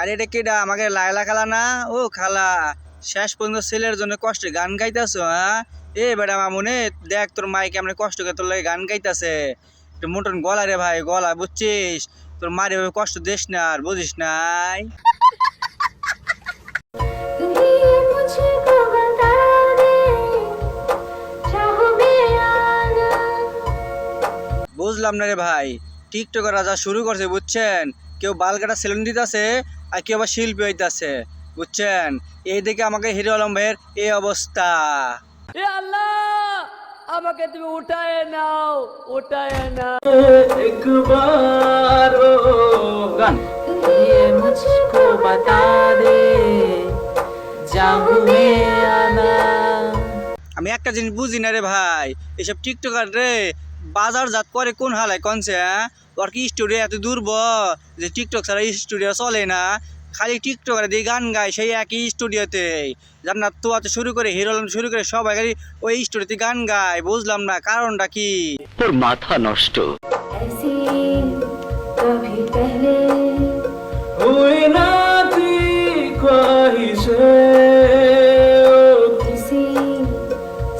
আরে এটা কেডা আমাকে লায়লা খালা না? ও খালা, শেষ পর্যন্ত ছেলের জন্য কষ্টে গান গাইতেছো? হ্যাঁ এ বেটা মামুনে, দেখ তোর মাই কেমন কষ্ট করে তোর লাগে গান গাইতেছে। একটু মোটন গলা রে ভাই, গলা বুঝছিস? তোর মারে কষ্ট দিস না, আর বুঝিস নাই। বুঝলাম না রে ভাই, টিকটকের রাজা শুরু করছে বুঝছেন, কেউ বাল কাটা সেলুন দিতেছে আর কেউ আবার শিল্পী হইতাছে বুঝছেন। এই দিকে আমাকে হিরো আলম ভাইয়ের এই অবস্থা। এ আল্লাহ, আমাকে তুমি উঠায় নাও, উঠায় নাও একবার। ও গান ये मुझको बता दे जाऊं मैं आना। আমি একটা জিনিস বুঝি না রে ভাই, এসব টিকটকার রে বাজার জাত করে কোন হালায় কনছে? ওর কি স্টুডিও এত দুর্বল যে টিকটক ছাড়া স্টুডিও চলে না? খালি টিকটকার দিয়ে গান গায় সেই একই স্টুডিওতে। জান্নাত তো আছে শুরু করে হিরো আলম শুরু করে সবাই খালি ওই স্টুডিওতে গান গায়। বুঝলাম না কারণটা কি? তোর মাথা নষ্ট। कभी पहले हुई ना थी ख्वाहिशें किसी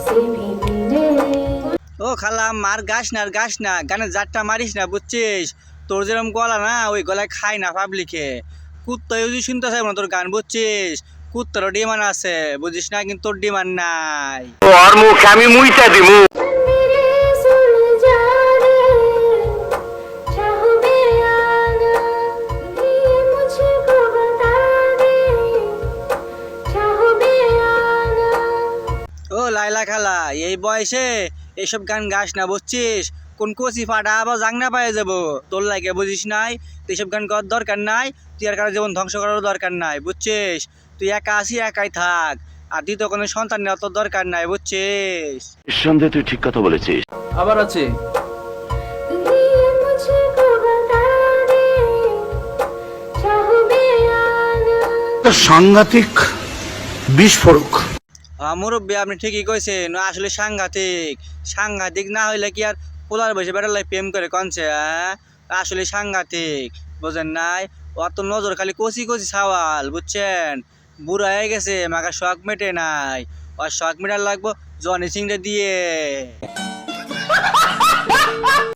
से भी मिले। ও খালা মার গাছ না, আর গাছ না, গানের জাতটা মারিস না বুঝছিস? তোর যেরকম গলা না ওই গলায় খায় না পাবলিকে। কুত্তা যদি শুনতে চাইব না তোর গান বুঝছিস, কুত্তারও ডিমান্ড আছে বুঝিস না, কিন্তু তোর ডিমান্ড নাই। তোর মুখ আমি মুইতা দিমু। ও লাইলা খালা, এই বয়সে এইসব গান গাস না বুঝছিস? কোন কচি ফাটা আবার জাংনা পায়ে যাবো তোর লাগে বুঝিস নাই? তুই এইসব গান করার দরকার নাই, তুই আর কারো জীবন ধ্বংস করার দরকার নাই বুঝছিস? তুই একা আসি একাই থাক, আর দ্বিতীয় কোনো সন্তান নেওয়ার তোর দরকার নাই বুঝছিস? নিঃসন্দেহে তুই ঠিক কথা বলেছিস। আবার আছে সাংঘাতিক বিস্ফোরক। মুরব্বী আপনি ঠিকই কইছেন, আসলে সাংঘাতিক। সাংঘাতিক না হইলে কি আর পোলার বসে বেড়ালে প্রেম করে কনছে? আসলে সাংঘাতিক, বুঝেন নাই? অত নজর খালি কচি কচি সাওয়াল বুঝছেন। বুড়া হয়ে গেছে, মাকে শখ মেটে নাই। আর শখ মেটার লাগবো জনি সিংটা দিয়ে।